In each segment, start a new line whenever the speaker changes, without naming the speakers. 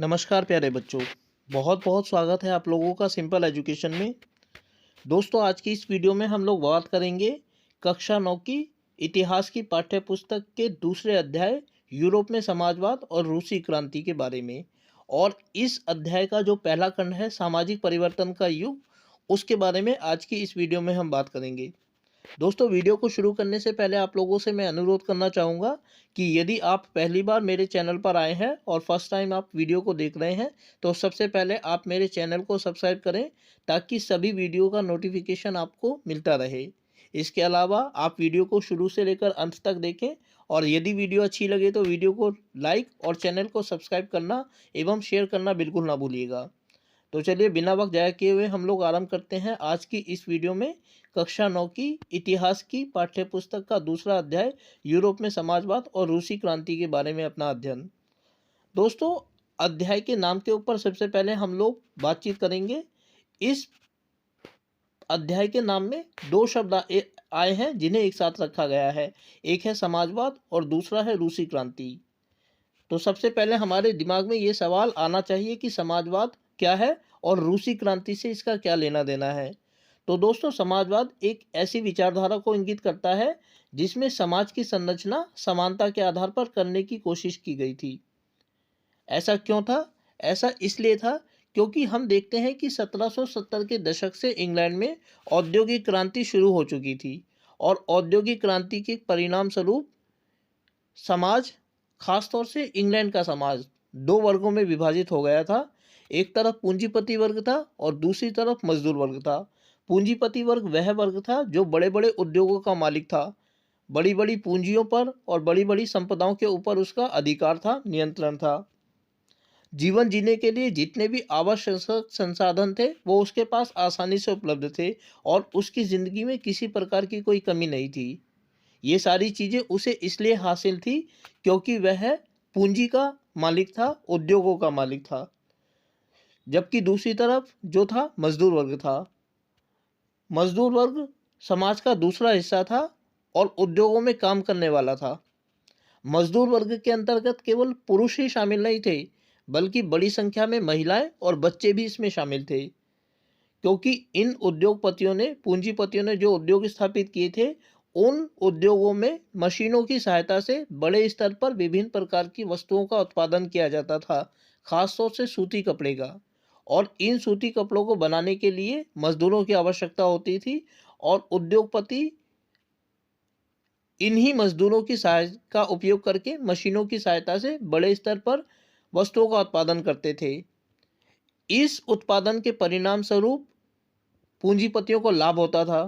नमस्कार प्यारे बच्चों। बहुत बहुत स्वागत है आप लोगों का सिंपल एजुकेशन में। दोस्तों, आज की इस वीडियो में हम लोग बात करेंगे कक्षा 9 की इतिहास की पाठ्य पुस्तक के दूसरे अध्याय यूरोप में समाजवाद और रूसी क्रांति के बारे में। और इस अध्याय का जो पहला खंड है सामाजिक परिवर्तन का युग, उसके बारे में आज की इस वीडियो में हम बात करेंगे। दोस्तों, वीडियो को शुरू करने से पहले आप लोगों से मैं अनुरोध करना चाहूँगा कि यदि आप पहली बार मेरे चैनल पर आए हैं और फर्स्ट टाइम आप वीडियो को देख रहे हैं, तो सबसे पहले आप मेरे चैनल को सब्सक्राइब करें ताकि सभी वीडियो का नोटिफिकेशन आपको मिलता रहे। इसके अलावा आप वीडियो को शुरू से लेकर अंत तक देखें और यदि वीडियो अच्छी लगे तो वीडियो को लाइक और चैनल को सब्सक्राइब करना एवं शेयर करना बिल्कुल ना भूलिएगा। तो चलिए बिना वक्त जाया किए हुए हम लोग आरंभ करते हैं आज की इस वीडियो में कक्षा 9 की इतिहास की पाठ्य पुस्तक का दूसरा अध्याय यूरोप में समाजवाद और रूसी क्रांति के बारे में अपना अध्ययन। दोस्तों, अध्याय के नाम के ऊपर सबसे पहले हम लोग बातचीत करेंगे। इस अध्याय के नाम में दो शब्द आए हैं जिन्हें एक साथ रखा गया है। एक है समाजवाद और दूसरा है रूसी क्रांति। तो सबसे पहले हमारे दिमाग में ये सवाल आना चाहिए कि समाजवाद क्या है और रूसी क्रांति से इसका क्या लेना देना है। तो दोस्तों, समाजवाद एक ऐसी विचारधारा को इंगित करता है जिसमें समाज की संरचना समानता के आधार पर करने की कोशिश की गई थी। ऐसा क्यों था? ऐसा इसलिए था क्योंकि हम देखते हैं कि 1770 के दशक से इंग्लैंड में औद्योगिक क्रांति शुरू हो चुकी थी और औद्योगिक क्रांति के परिणाम स्वरूप समाज, खासतौर से इंग्लैंड का समाज, दो वर्गों में विभाजित हो गया था। एक तरफ पूंजीपति वर्ग था और दूसरी तरफ मजदूर वर्ग था। पूंजीपति वर्ग वह वर्ग था जो बड़े बड़े उद्योगों का मालिक था। बड़ी बड़ी पूंजियों पर और बड़ी बड़ी संपदाओं के ऊपर उसका अधिकार था, नियंत्रण था। जीवन जीने के लिए जितने भी आवश्यक संसाधन थे वो उसके पास आसानी से उपलब्ध थे और उसकी ज़िंदगी में किसी प्रकार की कोई कमी नहीं थी। ये सारी चीज़ें उसे इसलिए हासिल थी क्योंकि वह पूंजी का मालिक था, उद्योगों का मालिक था। जबकि दूसरी तरफ जो था मजदूर वर्ग था। मजदूर वर्ग समाज का दूसरा हिस्सा था और उद्योगों में काम करने वाला था। मजदूर वर्ग के अंतर्गत केवल पुरुष ही शामिल नहीं थे, बल्कि बड़ी संख्या में महिलाएं और बच्चे भी इसमें शामिल थे। क्योंकि इन उद्योगपतियों ने, पूंजीपतियों ने जो उद्योग स्थापित किए थे, उन उद्योगों में मशीनों की सहायता से बड़े स्तर पर विभिन्न प्रकार की वस्तुओं का उत्पादन किया जाता था, खासतौर से सूती कपड़े का। और इन सूती कपड़ों को बनाने के लिए मजदूरों की आवश्यकता होती थी और उद्योगपति इन्हीं मजदूरों की सहायता का उपयोग करके मशीनों की सहायता से बड़े स्तर पर वस्तुओं का उत्पादन करते थे। इस उत्पादन के परिणाम स्वरूप पूंजीपतियों को लाभ होता था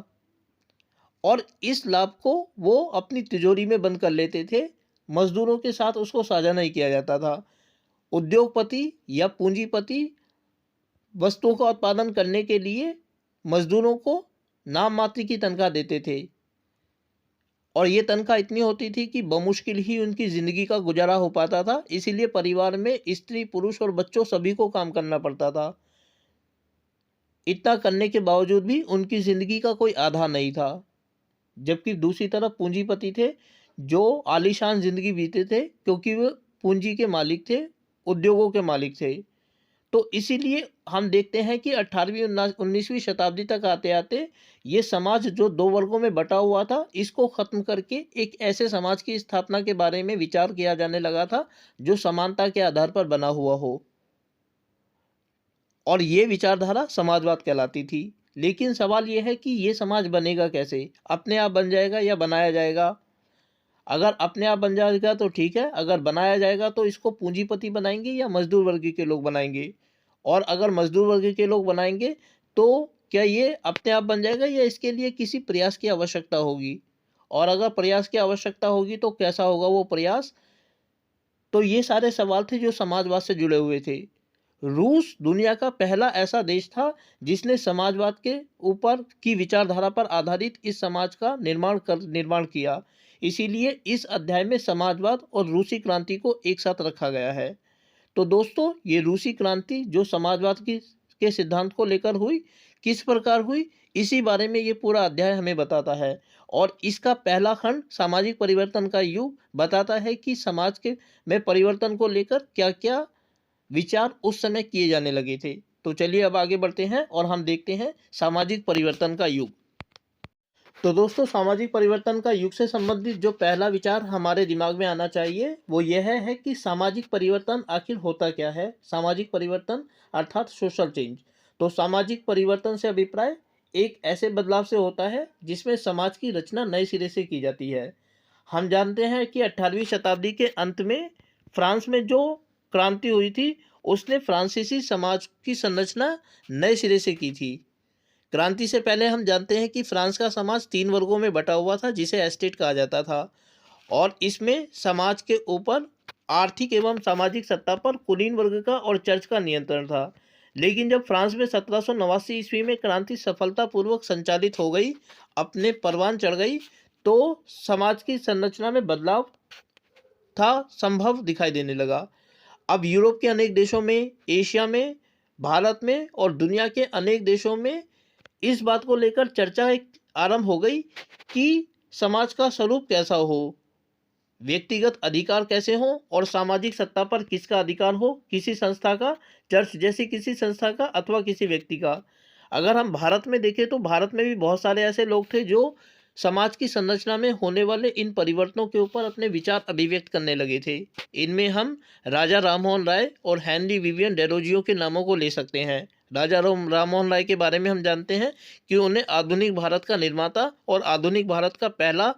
और इस लाभ को वो अपनी तिजोरी में बंद कर लेते थे। मजदूरों के साथ उसको साझा नहीं किया जाता था। उद्योगपति या पूंजीपति वस्तुओं का उत्पादन करने के लिए मजदूरों को नाम मात्र की तनख्वाह देते थे और ये तनख्वाह इतनी होती थी कि बमुश्किल ही उनकी ज़िंदगी का गुजारा हो पाता था। इसीलिए परिवार में स्त्री, पुरुष और बच्चों सभी को काम करना पड़ता था। इतना करने के बावजूद भी उनकी ज़िंदगी का कोई आधार नहीं था। जबकि दूसरी तरफ पूंजीपति थे जो आलीशान ज़िंदगी जीते थे क्योंकि वे पूंजी के मालिक थे, उद्योगों के मालिक थे। तो इसीलिए हम देखते हैं कि 18वीं 19वीं शताब्दी तक आते आते ये समाज जो दो वर्गों में बटा हुआ था, इसको ख़त्म करके एक ऐसे समाज की स्थापना के बारे में विचार किया जाने लगा था जो समानता के आधार पर बना हुआ हो। और ये विचारधारा समाजवाद कहलाती थी। लेकिन सवाल ये है कि ये समाज बनेगा कैसे? अपने आप बन जाएगा या बनाया जाएगा? अगर अपने आप बन जाएगा तो ठीक है, अगर बनाया जाएगा तो इसको पूंजीपति बनाएंगे या मजदूर वर्ग के लोग बनाएंगे? और अगर मजदूर वर्ग के लोग बनाएंगे तो क्या ये अपने आप बन जाएगा या इसके लिए किसी प्रयास की आवश्यकता होगी? और अगर प्रयास की आवश्यकता होगी तो कैसा होगा वो प्रयास? तो ये सारे सवाल थे जो समाजवाद से जुड़े हुए थे। रूस दुनिया का पहला ऐसा देश था जिसने समाजवाद के ऊपर की विचारधारा पर आधारित इस समाज का निर्माण किया। इसीलिए इस अध्याय में समाजवाद और रूसी क्रांति को एक साथ रखा गया है। तो दोस्तों, ये रूसी क्रांति जो समाजवाद की के सिद्धांत को लेकर हुई, किस प्रकार हुई, इसी बारे में ये पूरा अध्याय हमें बताता है। और इसका पहला खंड सामाजिक परिवर्तन का युग बताता है कि समाज के में परिवर्तन को लेकर क्या क्या विचार उस समय किए जाने लगे थे। तो चलिए अब आगे बढ़ते हैं और हम देखते हैं सामाजिक परिवर्तन का युग। तो दोस्तों, सामाजिक परिवर्तन का युग से संबंधित जो पहला विचार हमारे दिमाग में आना चाहिए वो यह है कि सामाजिक परिवर्तन आखिर होता क्या है। सामाजिक परिवर्तन अर्थात सोशल चेंज। तो सामाजिक परिवर्तन से अभिप्राय एक ऐसे बदलाव से होता है जिसमें समाज की रचना नए सिरे से की जाती है। हम जानते हैं कि 18वीं शताब्दी के अंत में फ्रांस में जो क्रांति हुई थी उसने फ्रांसीसी समाज की संरचना नए सिरे से की थी। क्रांति से पहले हम जानते हैं कि फ्रांस का समाज 3 वर्गों में बटा हुआ था जिसे एस्टेट कहा जाता था, और इसमें समाज के ऊपर आर्थिक एवं सामाजिक सत्ता पर कुलीन वर्ग का और चर्च का नियंत्रण था। लेकिन जब फ्रांस में 1789 ईस्वी में क्रांति सफलतापूर्वक संचालित हो गई, अपने परवान चढ़ गई, तो समाज की संरचना में बदलाव था संभव दिखाई देने लगा। अब यूरोप के अनेक देशों में, एशिया में, भारत में और दुनिया के अनेक देशों में इस बात को लेकर चर्चा एक आरंभ हो गई कि समाज का स्वरूप कैसा हो, व्यक्तिगत अधिकार कैसे हो और सामाजिक सत्ता पर किसका अधिकार हो, किसी संस्था का, चर्च जैसी किसी संस्था का अथवा किसी व्यक्ति का। अगर हम भारत में देखें तो भारत में भी बहुत सारे ऐसे लोग थे जो समाज की संरचना में होने वाले इन परिवर्तनों के ऊपर अपने विचार अभिव्यक्त करने लगे थे। इनमें हम राजा राममोहन राय और हेनरी विवियन डेरोजियो के नामों को ले सकते हैं। राजा राममोहन राय के बारे में हम जानते हैं कि उन्हें आधुनिक भारत का निर्माता और आधुनिक भारत का पहला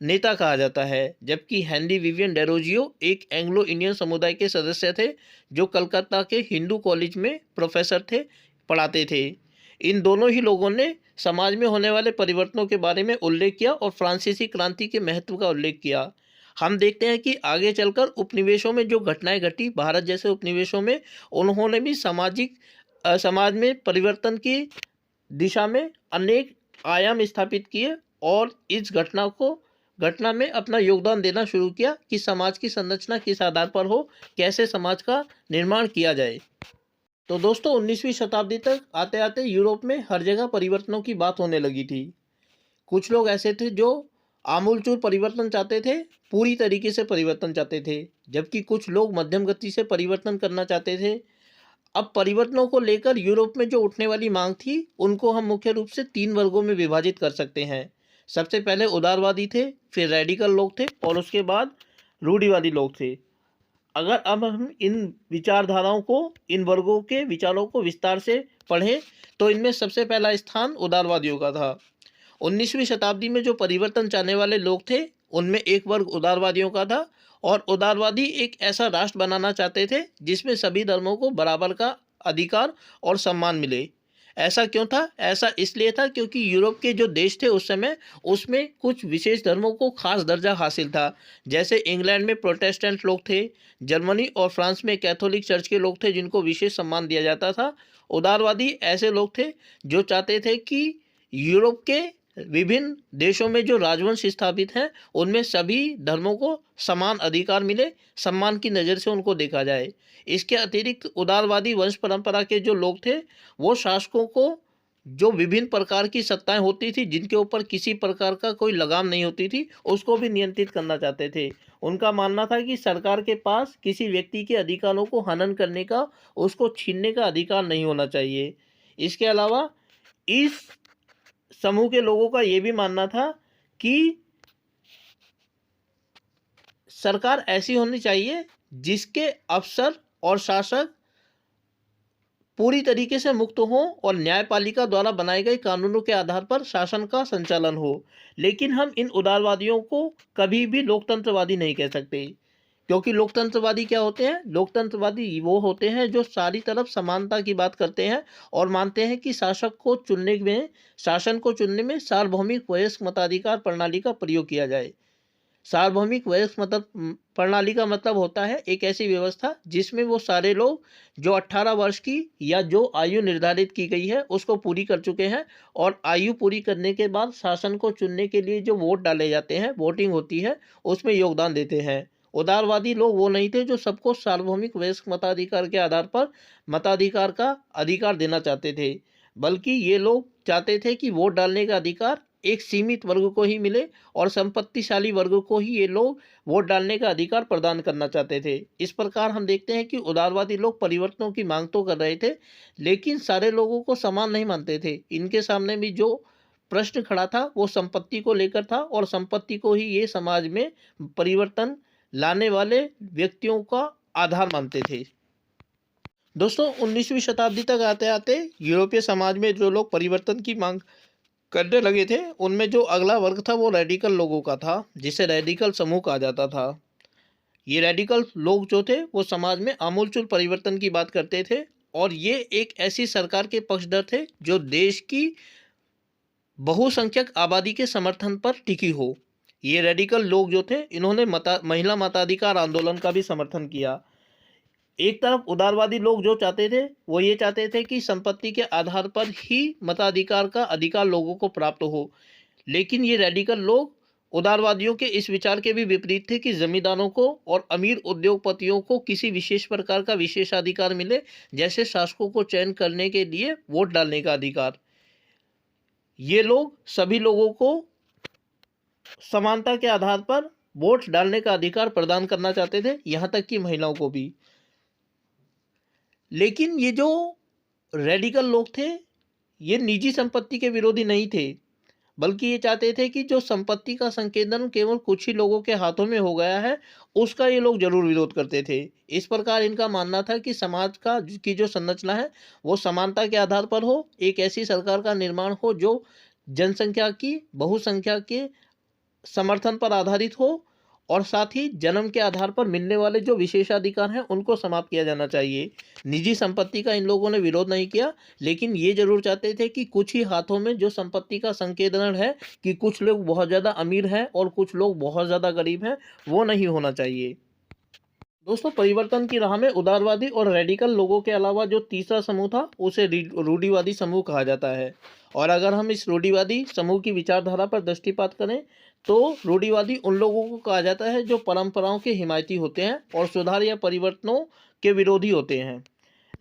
नेता कहा जाता है, जबकि हेनरी विवियन डेरोजियो एक एंग्लो इंडियन समुदाय के सदस्य थे जो कलकत्ता के हिंदू कॉलेज में प्रोफेसर थे, पढ़ाते थे। इन दोनों ही लोगों ने समाज में होने वाले परिवर्तनों के बारे में उल्लेख किया और फ्रांसीसी क्रांति के महत्व का उल्लेख किया। हम देखते हैं कि आगे चलकर उपनिवेशों में जो घटनाएं घटी, भारत जैसे उपनिवेशों में, उन्होंने भी समाज में परिवर्तन की दिशा में अनेक आयाम स्थापित किए और इस घटना में अपना योगदान देना शुरू किया कि समाज की संरचना किस आधार पर हो, कैसे समाज का निर्माण किया जाए। तो दोस्तों, 19वीं शताब्दी तक आते आते यूरोप में हर जगह परिवर्तनों की बात होने लगी थी। कुछ लोग ऐसे थे जो आमूलचूल परिवर्तन चाहते थे, पूरी तरीके से परिवर्तन चाहते थे, जबकि कुछ लोग मध्यम गति से परिवर्तन करना चाहते थे। अब परिवर्तनों को लेकर यूरोप में जो उठने वाली मांग थी उनको हम मुख्य रूप से 3 वर्गों में विभाजित कर सकते हैं। सबसे पहले उदारवादी थे, फिर रेडिकल लोग थे और उसके बाद रूढ़िवादी लोग थे। अगर अब हम इन विचारधाराओं को, इन वर्गों के विचारों को विस्तार से पढ़ें तो इनमें सबसे पहला स्थान उदारवादियों का था। 19वीं शताब्दी में जो परिवर्तन चाहने वाले लोग थे उनमें एक वर्ग उदारवादियों का था, और उदारवादी एक ऐसा राष्ट्र बनाना चाहते थे जिसमें सभी धर्मों को बराबर का अधिकार और सम्मान मिले। ऐसा क्यों था? ऐसा इसलिए था क्योंकि यूरोप के जो देश थे उस समय, उसमें कुछ विशेष धर्मों को खास दर्जा हासिल था। जैसे इंग्लैंड में प्रोटेस्टेंट लोग थे, जर्मनी और फ्रांस में कैथोलिक चर्च के लोग थे जिनको विशेष सम्मान दिया जाता था। उदारवादी ऐसे लोग थे जो चाहते थे कि यूरोप के विभिन्न देशों में जो राजवंश स्थापित हैं उनमें सभी धर्मों को समान अधिकार मिले, सम्मान की नज़र से उनको देखा जाए। इसके अतिरिक्त उदारवादी वंश परंपरा के जो लोग थे वो शासकों को जो विभिन्न प्रकार की सत्ताएं होती थी जिनके ऊपर किसी प्रकार का कोई लगाम नहीं होती थी उसको भी नियंत्रित करना चाहते थे। उनका मानना था कि सरकार के पास किसी व्यक्ति के अधिकारों को हनन करने का, उसको छीनने का अधिकार नहीं होना चाहिए। इसके अलावा इस समूह के लोगों का ये भी मानना था कि सरकार ऐसी होनी चाहिए जिसके अफसर और शासक पूरी तरीके से मुक्त हों और न्यायपालिका द्वारा बनाए गए कानूनों के आधार पर शासन का संचालन हो। लेकिन हम इन उदारवादियों को कभी भी लोकतंत्रवादी नहीं कह सकते, क्योंकि लोकतंत्रवादी क्या होते हैं? लोकतंत्रवादी वो होते हैं जो सारी तरफ समानता की बात करते हैं और मानते हैं कि शासन को चुनने में सार्वभौमिक वयस्क मताधिकार प्रणाली का प्रयोग किया जाए। सार्वभौमिक वयस्क मत प्रणाली का मतलब होता है एक ऐसी व्यवस्था जिसमें वो सारे लोग जो 18 वर्ष की या जो आयु निर्धारित की गई है उसको पूरी कर चुके हैं, और आयु पूरी करने के बाद शासन को चुनने के लिए जो वोट डाले जाते हैं, वोटिंग होती है, उसमें योगदान देते हैं। उदारवादी लोग वो नहीं थे जो सबको सार्वभौमिक वयस्क मताधिकार के आधार पर मताधिकार का अधिकार देना चाहते थे, बल्कि ये लोग चाहते थे कि वोट डालने का अधिकार एक सीमित वर्ग को ही मिले और संपत्तिशाली वर्ग को ही ये लोग वोट डालने का अधिकार प्रदान करना चाहते थे। इस प्रकार हम देखते हैं कि उदारवादी लोग परिवर्तनों की मांग तो कर रहे थे, लेकिन सारे लोगों को समान नहीं मानते थे। इनके सामने भी जो प्रश्न खड़ा था वो संपत्ति को लेकर था और संपत्ति को ही ये समाज में परिवर्तन लाने वाले व्यक्तियों का आधार मानते थे। दोस्तों 19वीं शताब्दी तक आते आते यूरोपीय समाज में जो लोग परिवर्तन की मांग करने लगे थे, उनमें जो अगला वर्ग था वो रेडिकल लोगों का था, जिसे रेडिकल समूह कहा जाता था। ये रेडिकल लोग जो थे वो समाज में आमूलचूल परिवर्तन की बात करते थे और ये एक ऐसी सरकार के पक्षधर थे जो देश की बहुसंख्यक आबादी के समर्थन पर टिकी हो। ये रेडिकल लोग जो थे इन्होंने महिला मताधिकार आंदोलन का भी समर्थन किया। एक तरफ उदारवादी लोग जो चाहते थे वो ये चाहते थे कि संपत्ति के आधार पर ही मताधिकार का अधिकार लोगों को प्राप्त हो, लेकिन ये रेडिकल लोग उदारवादियों के इस विचार के भी विपरीत थे कि जमींदारों को और अमीर उद्योगपतियों को किसी विशेष प्रकार का विशेषाधिकार मिले, जैसे शासकों को चयन करने के लिए वोट डालने का अधिकार। ये लोग सभी लोगों को समानता के आधार पर वोट डालने का अधिकार प्रदान करना चाहते थे, यहाँ तक कि महिलाओं को भी। लेकिन ये जो रेडिकल लोग थे ये निजी संपत्ति के विरोधी नहीं थे, बल्कि ये चाहते थे कि जो संपत्ति का संकेंद्रण केवल कुछ ही लोगों के हाथों में हो गया है उसका ये लोग जरूर विरोध करते थे। इस प्रकार इनका मानना था कि समाज का की जो संरचना है वो समानता के आधार पर हो, एक ऐसी सरकार का निर्माण हो जो जनसंख्या की बहुसंख्या के समर्थन पर आधारित हो और साथ ही जन्म के आधार पर मिलने वाले जो विशेषाधिकार हैं उनको समाप्त किया जाना चाहिए। निजी संपत्ति का इन लोगों ने विरोध नहीं किया, लेकिन ये जरूर चाहते थे कि कुछ ही हाथों में जो संपत्ति का संकेंद्रण है कि कुछ लोग बहुत ज़्यादा अमीर हैं और कुछ लोग बहुत ज़्यादा गरीब हैं, वो नहीं होना चाहिए। दोस्तों परिवर्तन की राह में उदारवादी और रेडिकल लोगों के अलावा जो तीसरा समूह था उसे रूढ़िवादी समूह कहा जाता है। और अगर हम इस रूढ़िवादी समूह की विचारधारा पर दृष्टिपात करें तो रूढ़िवादी उन लोगों को कहा जाता है जो परंपराओं के हिमायती होते हैं और सुधार या परिवर्तनों के विरोधी होते हैं।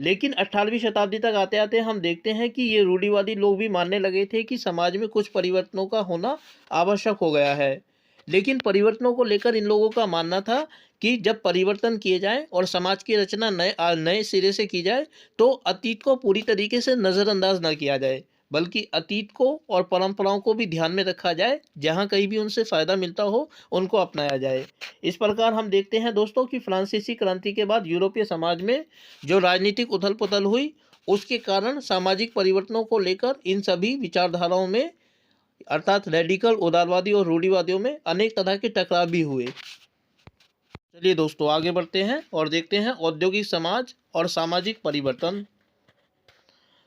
लेकिन 18वीं शताब्दी तक आते आते हम देखते हैं कि ये रूढ़िवादी लोग भी मानने लगे थे कि समाज में कुछ परिवर्तनों का होना आवश्यक हो गया है। लेकिन परिवर्तनों को लेकर इन लोगों का मानना था कि जब परिवर्तन किए जाए और समाज की रचना नए सिरे से की जाए तो अतीत को पूरी तरीके से नज़रअंदाज न किया जाए, बल्कि अतीत को और परंपराओं को भी ध्यान में रखा जाए, जहां कहीं भी उनसे फ़ायदा मिलता हो उनको अपनाया जाए। इस प्रकार हम देखते हैं दोस्तों कि फ्रांसीसी क्रांति के बाद यूरोपीय समाज में जो राजनीतिक उथल पुथल हुई उसके कारण सामाजिक परिवर्तनों को लेकर इन सभी विचारधाराओं में अर्थात रेडिकल, उदारवादी और रूढ़िवादियों में अनेक तरह के टकराव भी हुए। चलिए दोस्तों आगे बढ़ते हैं और देखते हैं औद्योगिक समाज और सामाजिक परिवर्तन।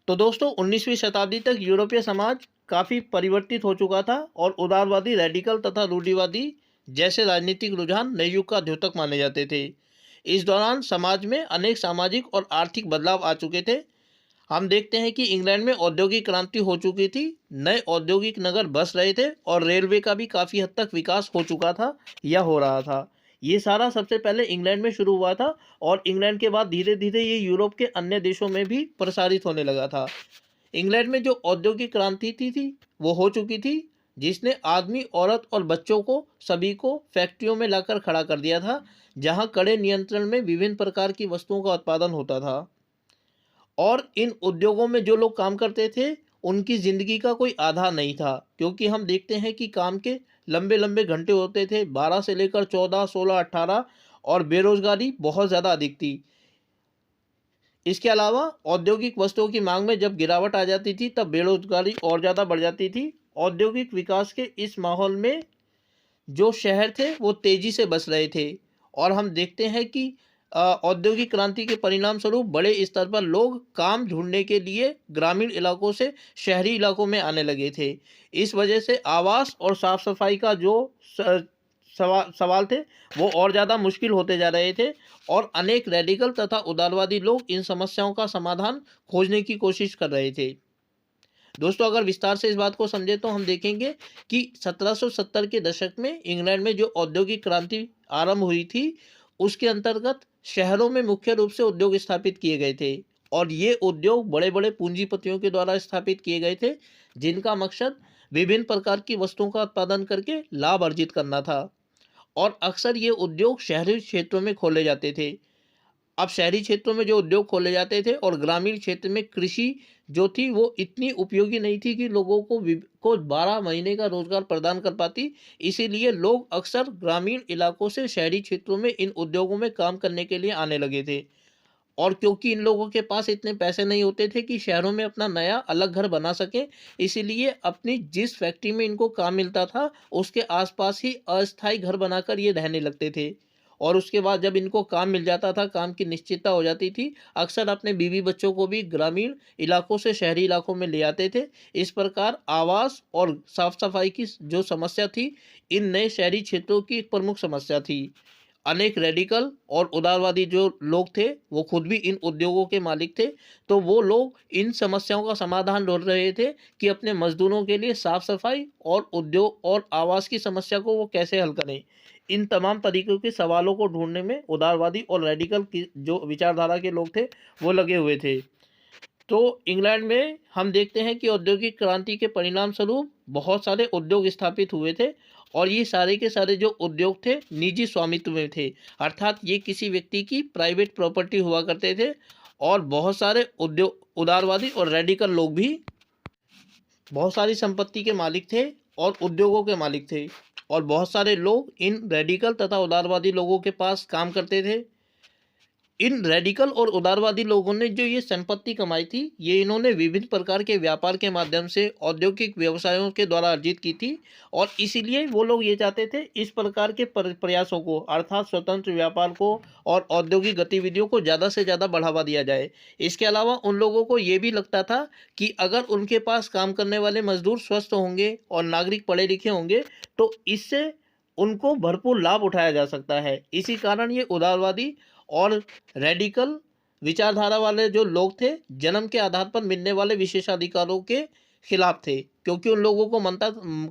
तो दोस्तों 19वीं शताब्दी तक यूरोपीय समाज काफ़ी परिवर्तित हो चुका था और उदारवादी, रेडिकल तथा रूढ़िवादी जैसे राजनीतिक रुझान नए युग का द्योतक माने जाते थे। इस दौरान समाज में अनेक सामाजिक और आर्थिक बदलाव आ चुके थे। हम देखते हैं कि इंग्लैंड में औद्योगिक क्रांति हो चुकी थी, नए औद्योगिक नगर बस रहे थे और रेलवे का भी काफ़ी हद तक विकास हो चुका था या हो रहा था। ये सारा सबसे पहले इंग्लैंड में शुरू हुआ था और इंग्लैंड के बाद धीरे धीरे ये यूरोप के अन्य देशों में भी प्रसारित होने लगा था। इंग्लैंड में जो औद्योगिक क्रांति थी वो हो चुकी थी, जिसने आदमी, औरत और बच्चों को सभी को फैक्ट्रियों में लाकर खड़ा कर दिया था, जहाँ कड़े नियंत्रण में विभिन्न प्रकार की वस्तुओं का उत्पादन होता था। और इन उद्योगों में जो लोग काम करते थे उनकी ज़िंदगी का कोई आधार नहीं था, क्योंकि हम देखते हैं कि काम के लंबे लंबे घंटे होते थे, 12 से लेकर 14, 16, 18, और बेरोजगारी बहुत ज़्यादा अधिक थी। इसके अलावा औद्योगिक वस्तुओं की मांग में जब गिरावट आ जाती थी तब बेरोजगारी और ज़्यादा बढ़ जाती थी। औद्योगिक विकास के इस माहौल में जो शहर थे वो तेज़ी से बस रहे थे और हम देखते हैं कि औद्योगिक क्रांति के परिणाम स्वरूप बड़े स्तर पर लोग काम ढूंढने के लिए ग्रामीण इलाकों से शहरी इलाकों में आने लगे थे। इस वजह से आवास और साफ सफाई का जो सवाल थे वो और ज़्यादा मुश्किल होते जा रहे थे और अनेक रेडिकल तथा उदारवादी लोग इन समस्याओं का समाधान खोजने की कोशिश कर रहे थे। दोस्तों अगर विस्तार से इस बात को समझे तो हम देखेंगे कि 1770 के दशक में इंग्लैंड में जो औद्योगिक क्रांति आरंभ हुई थी उसके अंतर्गत शहरों में मुख्य रूप से उद्योग स्थापित किए गए थे और ये उद्योग बड़े बड़े पूंजीपतियों के द्वारा स्थापित किए गए थे, जिनका मकसद विभिन्न प्रकार की वस्तुओं का उत्पादन करके लाभ अर्जित करना था। और अक्सर ये उद्योग शहरी क्षेत्रों में खोले जाते थे। अब शहरी क्षेत्रों में जो उद्योग खोले जाते थे और ग्रामीण क्षेत्र में कृषि जो थी वो इतनी उपयोगी नहीं थी कि लोगों को 12 महीने का रोजगार प्रदान कर पाती। इसीलिए लोग अक्सर ग्रामीण इलाकों से शहरी क्षेत्रों में इन उद्योगों में काम करने के लिए आने लगे थे। और क्योंकि इन लोगों के पास इतने पैसे नहीं होते थे कि शहरों में अपना नया अलग घर बना सकें, इसीलिए अपनी जिस फैक्ट्री में इनको काम मिलता था उसके आसपास ही अस्थायी घर बनाकर ये रहने लगते थे। और उसके बाद जब इनको काम मिल जाता था, काम की निश्चितता हो जाती थी, अक्सर अपने बीवी बच्चों को भी ग्रामीण इलाकों से शहरी इलाकों में ले आते थे। इस प्रकार आवास और साफ सफाई की जो समस्या थी, इन नए शहरी क्षेत्रों की एक प्रमुख समस्या थी। अनेक रेडिकल और उदारवादी जो लोग थे वो खुद भी इन उद्योगों के मालिक थे। तो वो लोग इन समस्याओं का समाधान ढूंढ रहे थे कि अपने मजदूरों के लिए साफ सफाई और उद्योग और आवास की समस्या को वो कैसे हल करें। इन तमाम तरीकों के सवालों को ढूंढने में उदारवादी और रेडिकल की जो विचारधारा के लोग थे वो लगे हुए थे। तो इंग्लैंड में हम देखते हैं कि औद्योगिक क्रांति के परिणाम स्वरूप बहुत सारे उद्योग स्थापित हुए थे। और ये सारे के सारे जो उद्योग थे निजी स्वामित्व में थे, अर्थात ये किसी व्यक्ति की प्राइवेट प्रॉपर्टी हुआ करते थे। और बहुत सारे उद्योग उदारवादी और रेडिकल लोग भी बहुत सारी संपत्ति के मालिक थे और उद्योगों के मालिक थे। और बहुत सारे लोग इन रेडिकल तथा उदारवादी लोगों के पास काम करते थे। इन रेडिकल और उदारवादी लोगों ने जो ये संपत्ति कमाई थी, ये इन्होंने विभिन्न प्रकार के व्यापार के माध्यम से औद्योगिक व्यवसायों के द्वारा अर्जित की थी। और इसीलिए वो लोग ये चाहते थे इस प्रकार के प्रयासों को, अर्थात स्वतंत्र व्यापार को और औद्योगिक गतिविधियों को ज़्यादा से ज़्यादा बढ़ावा दिया जाए। इसके अलावा उन लोगों को ये भी लगता था कि अगर उनके पास काम करने वाले मजदूर स्वस्थ होंगे और नागरिक पढ़े लिखे होंगे तो इससे उनको भरपूर लाभ उठाया जा सकता है। इसी कारण ये उदारवादी और रेडिकल विचारधारा वाले जो लोग थे, जन्म के आधार पर मिलने वाले विशेषाधिकारों के खिलाफ थे। क्योंकि उन लोगों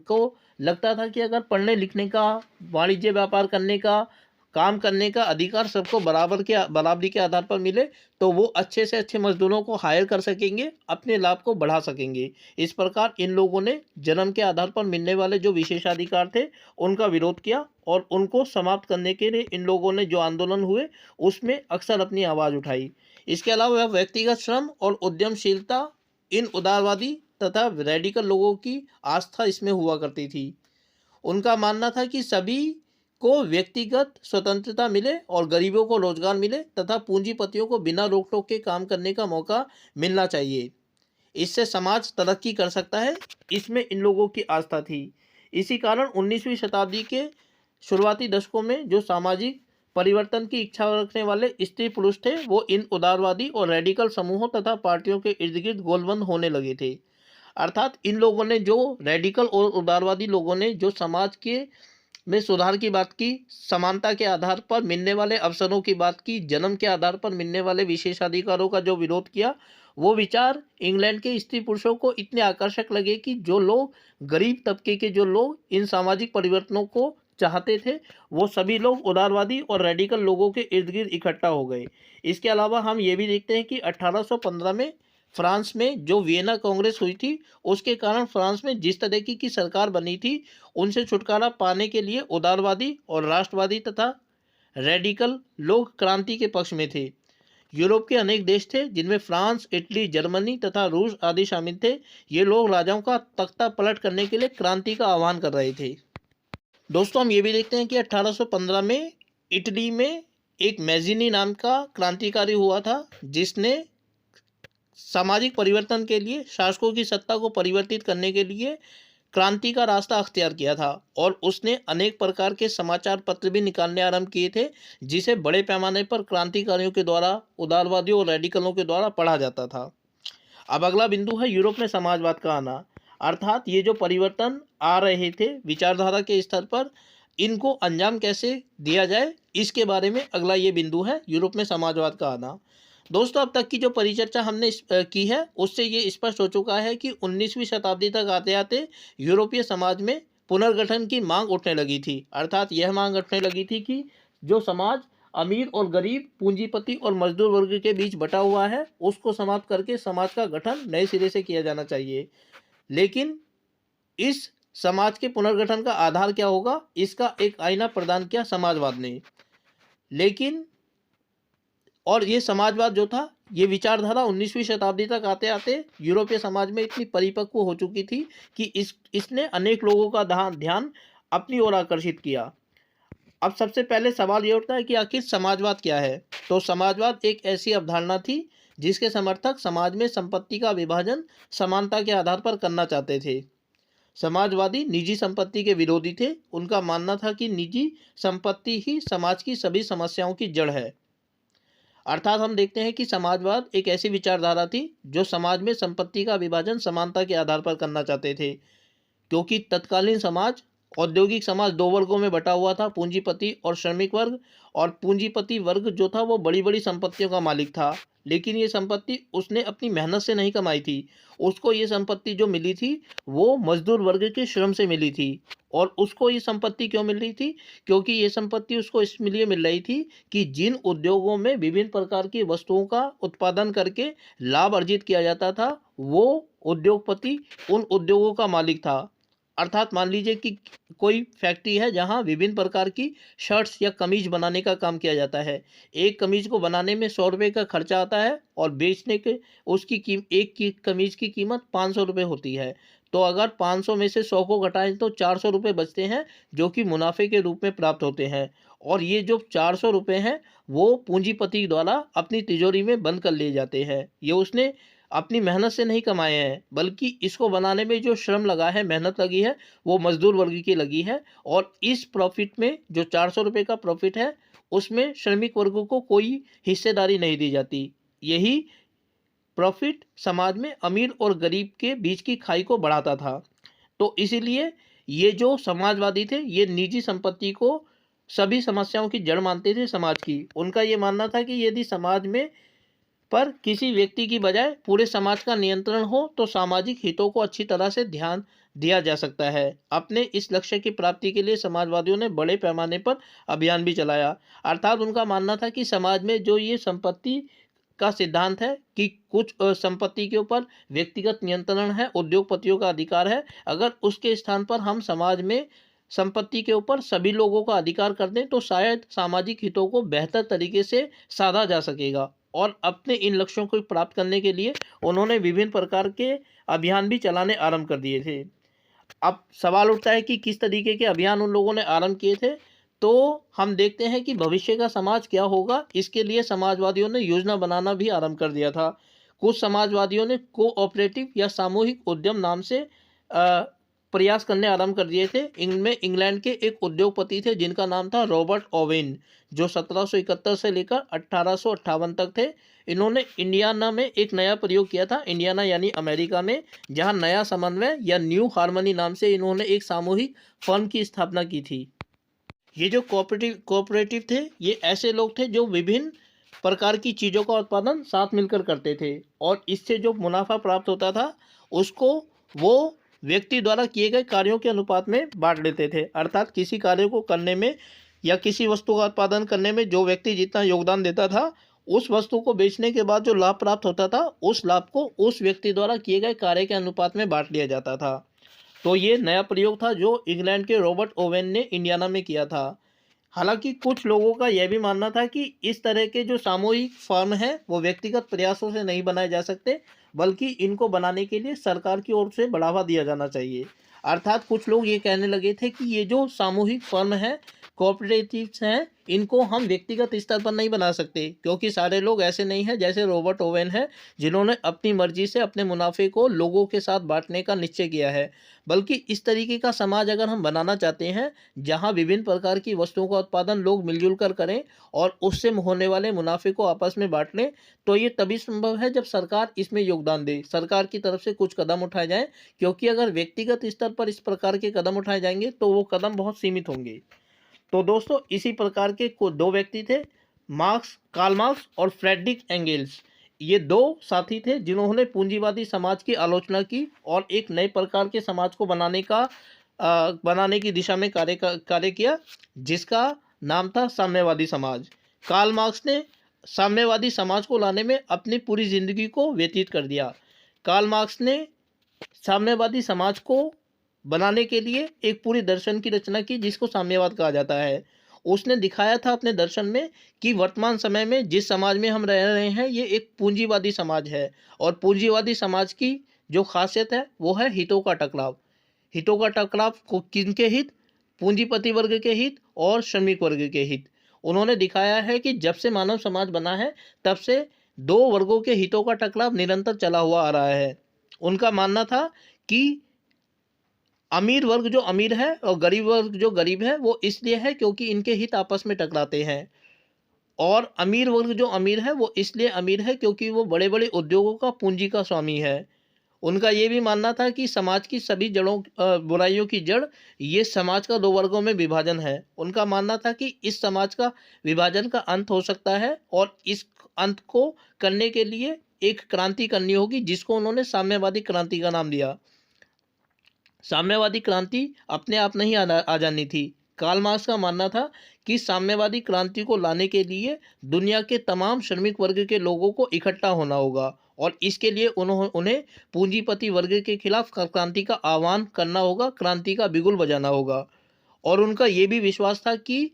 को लगता था कि अगर पढ़ने लिखने का, वाणिज्य व्यापार करने का, काम करने का अधिकार सबको बराबरी के आधार पर मिले तो वो अच्छे से अच्छे मजदूरों को हायर कर सकेंगे, अपने लाभ को बढ़ा सकेंगे। इस प्रकार इन लोगों ने जन्म के आधार पर मिलने वाले जो विशेषाधिकार थे उनका विरोध किया। और उनको समाप्त करने के लिए इन लोगों ने जो आंदोलन हुए उसमें अक्सर अपनी आवाज़ उठाई। इसके अलावा व्यक्तिगत श्रम और उद्यमशीलता इन उदारवादी तथा रेडिकल लोगों की आस्था इसमें हुआ करती थी। उनका मानना था कि सभी को व्यक्तिगत स्वतंत्रता मिले और गरीबों को रोजगार मिले तथा पूंजीपतियों को बिना रोक टोक के काम करने का मौका मिलना चाहिए। इससे समाज तरक्की कर सकता है, इसमें इन लोगों की आस्था थी। इसी कारण 19वीं शताब्दी के शुरुआती दशकों में जो सामाजिक परिवर्तन की इच्छा रखने वाले स्त्री पुरुष थे वो इन उदारवादी और रेडिकल समूहों तथा पार्टियों के इर्द गिर्द गोलबंद होने लगे थे। अर्थात इन लोगों ने, जो रेडिकल और उदारवादी लोगों ने, जो समाज के में सुधार की बात की, समानता के आधार पर मिलने वाले अवसरों की बात की, जन्म के आधार पर मिलने वाले विशेषाधिकारों का जो विरोध किया, वो विचार इंग्लैंड के स्त्री पुरुषों को इतने आकर्षक लगे कि जो लोग गरीब तबके के जो लोग इन सामाजिक परिवर्तनों को चाहते थे वो सभी लोग उदारवादी और रेडिकल लोगों के इर्द गिर्द इकट्ठा हो गए। इसके अलावा हम ये भी देखते हैं कि 1815 में फ्रांस में जो वियना कांग्रेस हुई थी उसके कारण फ्रांस में जिस तरह की सरकार बनी थी उनसे छुटकारा पाने के लिए उदारवादी और राष्ट्रवादी तथा रेडिकल लोग क्रांति के पक्ष में थे। यूरोप के अनेक देश थे जिनमें फ्रांस, इटली, जर्मनी तथा रूस आदि शामिल थे। ये लोग राजाओं का तख्ता पलट करने के लिए क्रांति का आह्वान कर रहे थे। दोस्तों हम ये भी देखते हैं कि 1815 में इटली में एक मैजिनी नाम का क्रांतिकारी हुआ था जिसने सामाजिक परिवर्तन के लिए, शासकों की सत्ता को परिवर्तित करने के लिए क्रांति का रास्ता अख्तियार किया था। और उसने अनेक प्रकार के समाचार पत्र भी निकालने आरंभ किए थे जिसे बड़े पैमाने पर क्रांतिकारियों के द्वारा, उदारवादियों और रेडिकलों के द्वारा पढ़ा जाता था। अब अगला बिंदु है यूरोप में समाजवाद का आना। अर्थात ये जो परिवर्तन आ रहे थे विचारधारा के स्तर पर, इनको अंजाम कैसे दिया जाए, इसके बारे में अगला ये बिंदु है, यूरोप में समाजवाद का आना। दोस्तों अब तक की जो परिचर्चा हमने की है उससे ये स्पष्ट हो चुका है कि 19वीं शताब्दी तक आते आते यूरोपीय समाज में पुनर्गठन की मांग उठने लगी थी। अर्थात यह मांग उठने लगी थी कि जो समाज अमीर और गरीब, पूंजीपति और मजदूर वर्ग के बीच बटा हुआ है उसको समाप्त करके समाज का गठन नए सिरे से किया जाना चाहिए। लेकिन इस समाज के पुनर्गठन का आधार क्या होगा, इसका एक आईना प्रदान किया समाजवाद ने। लेकिन और ये समाजवाद जो था, ये विचारधारा 19वीं शताब्दी तक आते आते यूरोपीय समाज में इतनी परिपक्व हो चुकी थी कि इसने अनेक लोगों का ध्यान अपनी ओर आकर्षित किया। अब सबसे पहले सवाल ये उठता है कि आखिर समाजवाद क्या है। तो समाजवाद एक ऐसी अवधारणा थी जिसके समर्थक समाज में संपत्ति का विभाजन समानता के आधार पर करना चाहते थे। समाजवादी निजी संपत्ति के विरोधी थे। उनका मानना था कि निजी संपत्ति ही समाज की सभी समस्याओं की जड़ है। अर्थात हम देखते हैं कि समाजवाद एक ऐसी विचारधारा थी जो समाज में संपत्ति का विभाजन समानता के आधार पर करना चाहते थे, क्योंकि तत्कालीन समाज, औद्योगिक समाज दो वर्गों में बटा हुआ था, पूंजीपति और श्रमिक वर्ग। और पूंजीपति वर्ग जो था वो बड़ी बड़ी संपत्तियों का मालिक था, लेकिन ये संपत्ति उसने अपनी मेहनत से नहीं कमाई थी। उसको ये संपत्ति जो मिली थी वो मजदूर वर्ग के श्रम से मिली थी। और उसको ये संपत्ति क्यों मिल रही थी, क्योंकि ये संपत्ति उसको इसलिए मिल रही थी कि जिन उद्योगों में विभिन्न प्रकार की वस्तुओं का उत्पादन करके लाभ अर्जित किया जाता था, वो उद्योगपति उन उद्योगों का मालिक था। अर्थात मान लीजिए कि कोई फैक्ट्री है जहां विभिन्न प्रकार की शर्ट्स या कमीज बनाने का काम किया जाता है। एक कमीज को बनाने में 100 रुपये का खर्चा आता है और बेचने के एक की कमीज की कीमत 500 रुपये होती है। तो अगर 500 में से 100 को घटाएं तो 400 रुपये बचते हैं, जो कि मुनाफे के रूप में प्राप्त होते हैं। और ये जो 400 रुपये हैं वो पूंजीपति द्वारा अपनी तिजोरी में बंद कर लिए जाते हैं। ये उसने अपनी मेहनत से नहीं कमाए हैं, बल्कि इसको बनाने में जो श्रम लगा है, मेहनत लगी है, वो मजदूर वर्ग की लगी है। और इस प्रॉफिट में जो 400 रुपये का प्रॉफिट है उसमें श्रमिक वर्ग को कोई हिस्सेदारी नहीं दी जाती। यही प्रॉफिट समाज में अमीर और गरीब के बीच की खाई को बढ़ाता था। तो इसीलिए ये जो समाजवादी थे ये निजी संपत्ति को सभी समस्याओं की जड़ मानते थे समाज की। उनका ये मानना था कि यदि समाज में पर किसी व्यक्ति की बजाय पूरे समाज का नियंत्रण हो तो सामाजिक हितों को अच्छी तरह से ध्यान दिया जा सकता है। अपने इस लक्ष्य की प्राप्ति के लिए समाजवादियों ने बड़े पैमाने पर अभियान भी चलाया। अर्थात उनका मानना था कि समाज में जो ये संपत्ति का सिद्धांत है कि कुछ संपत्ति के ऊपर व्यक्तिगत नियंत्रण है, उद्योगपतियों का अधिकार है, अगर उसके स्थान पर हम समाज में संपत्ति के ऊपर सभी लोगों का अधिकार कर दें तो शायद सामाजिक हितों को बेहतर तरीके से साधा जा सकेगा। और अपने इन लक्ष्यों को प्राप्त करने के लिए उन्होंने विभिन्न प्रकार के अभियान भी चलाने आरंभ कर दिए थे। अब सवाल उठता है कि किस तरीके के अभियान उन लोगों ने आरंभ किए थे। तो हम देखते हैं कि भविष्य का समाज क्या होगा, इसके लिए समाजवादियों ने योजना बनाना भी आरंभ कर दिया था। कुछ समाजवादियों ने कोऑपरेटिव या सामूहिक उद्यम नाम से प्रयास करने आरंभ कर दिए थे। इनमें इंग्लैंड के एक उद्योगपति थे जिनका नाम था रॉबर्ट ओवेन, जो 1771 से लेकर 1858 तक थे। इन्होंने इंडियाना में एक नया प्रयोग किया था, इंडियाना यानी अमेरिका में, जहां नया समन्वय या न्यू हार्मनी नाम से इन्होंने एक सामूहिक फर्म की स्थापना की थी। ये जो कोऑपरेटिव थे ये ऐसे लोग थे जो विभिन्न प्रकार की चीज़ों का उत्पादन साथ मिलकर करते थे और इससे जो मुनाफा प्राप्त होता था उसको वो व्यक्ति द्वारा किए गए कार्यों के अनुपात में बांट लेते थे। अर्थात किसी कार्य को करने में या किसी वस्तु का उत्पादन करने में जो व्यक्ति जितना योगदान देता था, उस वस्तु को बेचने के बाद जो लाभ प्राप्त होता था उस लाभ को उस व्यक्ति द्वारा किए गए कार्य के अनुपात में बांट लिया जाता था। तो ये नया प्रयोग था जो इंग्लैंड के रॉबर्ट ओवेन ने इंडियाना में किया था। हालांकि कुछ लोगों का यह भी मानना था कि इस तरह के जो सामूहिक फर्म हैं वो व्यक्तिगत प्रयासों से नहीं बनाए जा सकते, बल्कि इनको बनाने के लिए सरकार की ओर से बढ़ावा दिया जाना चाहिए। अर्थात कुछ लोग ये कहने लगे थे कि ये जो सामूहिक फर्म है, कोऑपरेटिव्स हैं, इनको हम व्यक्तिगत स्तर पर नहीं बना सकते, क्योंकि सारे लोग ऐसे नहीं हैं जैसे रॉबर्ट ओवेन है जिन्होंने अपनी मर्जी से अपने मुनाफे को लोगों के साथ बांटने का निश्चय किया है। बल्कि इस तरीके का समाज अगर हम बनाना चाहते हैं जहां विभिन्न प्रकार की वस्तुओं का उत्पादन लोग मिलजुल कर करें और उससे होने वाले मुनाफे को आपस में बांट लें, तो ये तभी संभव है जब सरकार इसमें योगदान दे, सरकार की तरफ से कुछ कदम उठाए जाएं। क्योंकि अगर व्यक्तिगत स्तर पर इस प्रकार के कदम उठाए जाएंगे तो वो कदम बहुत सीमित होंगे। तो दोस्तों इसी प्रकार के दो व्यक्ति थे, कार्ल मार्क्स और फ्रेडरिक एंगेल्स। ये दो साथी थे जिन्होंने पूंजीवादी समाज की आलोचना की और एक नए प्रकार के समाज को बनाने की दिशा में कार्य किया, जिसका नाम था साम्यवादी समाज। कार्ल मार्क्स ने साम्यवादी समाज को लाने में अपनी पूरी जिंदगी को व्यतीत कर दिया। कार्ल मार्क्स ने साम्यवादी समाज को बनाने के लिए एक पूरी दर्शन की रचना की जिसको साम्यवाद कहा जाता है। उसने दिखाया था अपने दर्शन में कि वर्तमान समय में जिस समाज में हम रह रहे हैं ये एक पूंजीवादी समाज है और पूंजीवादी समाज की जो खासियत है वो है हितों का टकराव। हितों का टकराव को किनके हित? पूंजीपति वर्ग के हित और श्रमिक वर्ग के हित। उन्होंने दिखाया है कि जब से मानव समाज बना है तब से दो वर्गों के हितों का टकराव निरंतर चला हुआ आ रहा है। उनका मानना था कि अमीर वर्ग जो अमीर है और गरीब वर्ग जो गरीब है वो इसलिए है क्योंकि इनके हित आपस में टकराते हैं, और अमीर वर्ग जो अमीर है वो इसलिए अमीर है क्योंकि वो बड़े बड़े उद्योगों का पूंजी का स्वामी है। उनका ये भी मानना था कि समाज की सभी बुराइयों की जड़ ये समाज का दो वर्गों में विभाजन है। उनका मानना था कि इस समाज का विभाजन का अंत हो सकता है और इस अंत को करने के लिए एक क्रांति करनी होगी जिसको उन्होंने साम्यवादी क्रांति का नाम दिया। साम्यवादी क्रांति अपने आप नहीं आ जानी थी। कार्ल मार्क्स का मानना था कि साम्यवादी क्रांति को लाने के लिए दुनिया के तमाम श्रमिक वर्ग के लोगों को इकट्ठा होना होगा और इसके लिए उन्हें पूंजीपति वर्ग के खिलाफ क्रांति का आह्वान करना होगा, क्रांति का बिगुल बजाना होगा। और उनका ये भी विश्वास था कि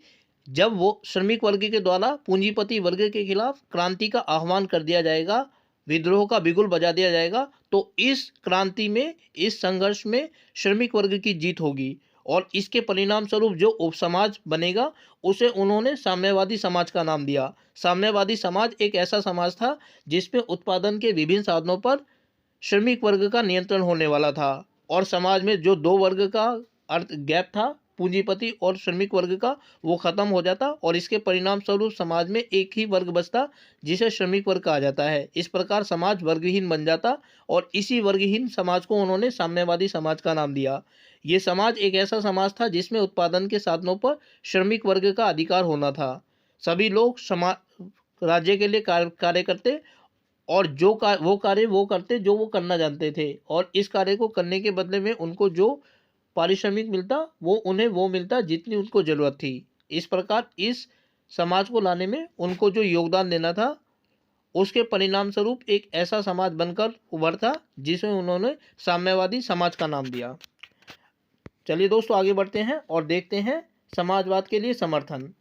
जब वो श्रमिक वर्ग के द्वारा पूंजीपति वर्ग के खिलाफ क्रांति का आह्वान कर दिया जाएगा, विद्रोह का बिगुल बजा दिया जाएगा, तो इस क्रांति में, इस संघर्ष में श्रमिक वर्ग की जीत होगी और इसके परिणाम स्वरूप जो उपसमाज बनेगा उसे उन्होंने साम्यवादी समाज का नाम दिया। साम्यवादी समाज एक ऐसा समाज था जिसमें उत्पादन के विभिन्न साधनों पर श्रमिक वर्ग का नियंत्रण होने वाला था और समाज में जो दो वर्ग का अर्थ गैप था, पूंजीपति और श्रमिक वर्ग का, वो खत्म हो जाता और इसके परिणाम स्वरूप समाज में एक ही वर्ग बचता जिसे श्रमिक वर्ग कहा जाता है। इस प्रकार समाज वर्गहीन बन जाता और इसी वर्गहीन समाज को उन्होंने साम्यवादी समाज का नाम दिया। ये समाज एक ऐसा समाज था जिसमें उत्पादन के साधनों पर श्रमिक वर्ग का अधिकार होना था। सभी लोग राज्य के लिए कार्य करते और वो कार्य वो करते जो वो करना जानते थे और इस कार्य को करने के बदले में उनको जो पारिश्रमिक मिलता उन्हें वो मिलता जितनी उनको ज़रूरत थी। इस प्रकार इस समाज को लाने में उनको जो योगदान देना था उसके परिणाम स्वरूप एक ऐसा समाज बनकर उभरता जिसे उन्होंने साम्यवादी समाज का नाम दिया। चलिए दोस्तों आगे बढ़ते हैं और देखते हैं समाजवाद के लिए समर्थन।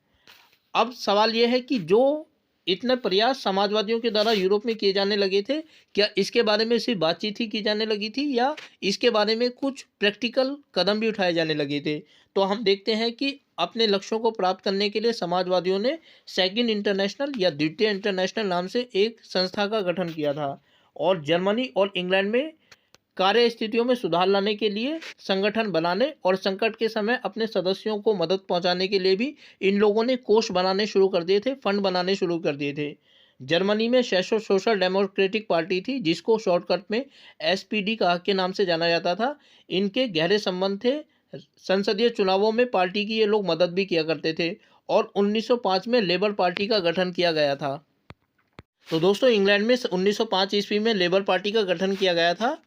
अब सवाल यह है कि जो इतने प्रयास समाजवादियों के द्वारा यूरोप में किए जाने लगे थे, क्या इसके बारे में सिर्फ बातचीत ही की जाने लगी थी या इसके बारे में कुछ प्रैक्टिकल कदम भी उठाए जाने लगे थे? तो हम देखते हैं कि अपने लक्ष्यों को प्राप्त करने के लिए समाजवादियों ने सेकंड इंटरनेशनल या द्वितीय इंटरनेशनल नाम से एक संस्था का गठन किया था और जर्मनी और इंग्लैंड में कार्य स्थितियों में सुधार लाने के लिए संगठन बनाने और संकट के समय अपने सदस्यों को मदद पहुंचाने के लिए भी इन लोगों ने कोष बनाने शुरू कर दिए थे, फंड बनाने शुरू कर दिए थे। जर्मनी में सोशल डेमोक्रेटिक पार्टी थी जिसको शॉर्टकट में SPD के नाम से जाना जाता था। इनके गहरे संबंध थे। संसदीय चुनावों में पार्टी की ये लोग मदद भी किया करते थे और 1905 में लेबर पार्टी का गठन किया गया था। तो दोस्तों इंग्लैंड में 1905 ईस्वी में लेबर पार्टी का गठन किया गया था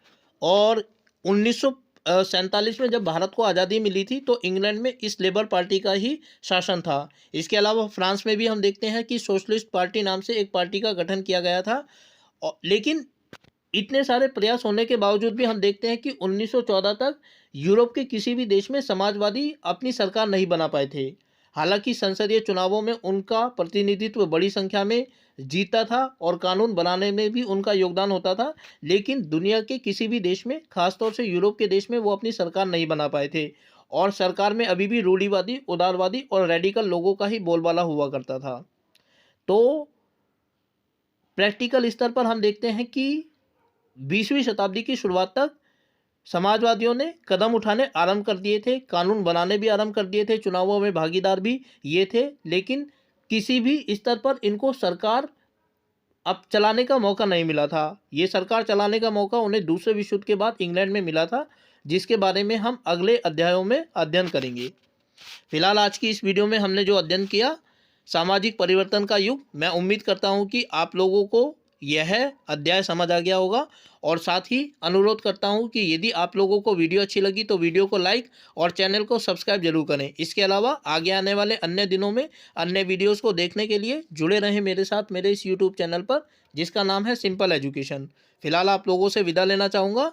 और 1947 में जब भारत को आज़ादी मिली थी तो इंग्लैंड में इस लेबर पार्टी का ही शासन था। इसके अलावा फ्रांस में भी हम देखते हैं कि सोशलिस्ट पार्टी नाम से एक पार्टी का गठन किया गया था। लेकिन इतने सारे प्रयास होने के बावजूद भी हम देखते हैं कि 1914 तक यूरोप के किसी भी देश में समाजवादी अपनी सरकार नहीं बना पाए थे। हालांकि संसदीय चुनावों में उनका प्रतिनिधित्व बड़ी संख्या में जीता था और कानून बनाने में भी उनका योगदान होता था, लेकिन दुनिया के किसी भी देश में, खासतौर से यूरोप के देश में, वो अपनी सरकार नहीं बना पाए थे और सरकार में अभी भी रूढ़िवादी, उदारवादी और रेडिकल लोगों का ही बोलबाला हुआ करता था। तो प्रैक्टिकल स्तर पर हम देखते हैं कि 20वीं शताब्दी की शुरुआत तक समाजवादियों ने कदम उठाने आरंभ कर दिए थे, कानून बनाने भी आरंभ कर दिए थे, चुनावों में भागीदार भी ये थे, लेकिन किसी भी स्तर पर इनको सरकार अब चलाने का मौका नहीं मिला था। ये सरकार चलाने का मौका उन्हें दूसरे विश्व युद्ध के बाद इंग्लैंड में मिला था, जिसके बारे में हम अगले अध्यायों में अध्ययन करेंगे। फिलहाल आज की इस वीडियो में हमने जो अध्ययन किया, सामाजिक परिवर्तन का युग, मैं उम्मीद करता हूँ कि आप लोगों को यह अध्याय समझ आ गया होगा और साथ ही अनुरोध करता हूं कि यदि आप लोगों को वीडियो अच्छी लगी तो वीडियो को लाइक और चैनल को सब्सक्राइब जरूर करें। इसके अलावा आगे आने वाले अन्य दिनों में अन्य वीडियोस को देखने के लिए जुड़े रहें मेरे साथ मेरे इस यूट्यूब चैनल पर, जिसका नाम है सिंपल एजुकेशन। फिलहाल आप लोगों से विदा लेना चाहूँगा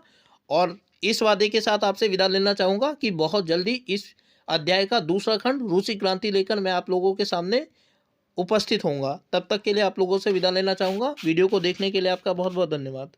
और इस वादे के साथ आपसे विदा लेना चाहूँगा कि बहुत जल्दी इस अध्याय का दूसरा खंड रूसी क्रांति लेकर मैं आप लोगों के सामने उपस्थित होऊँगा। तब तक के लिए आप लोगों से विदा लेना चाहूँगा। वीडियो को देखने के लिए आपका बहुत बहुत धन्यवाद।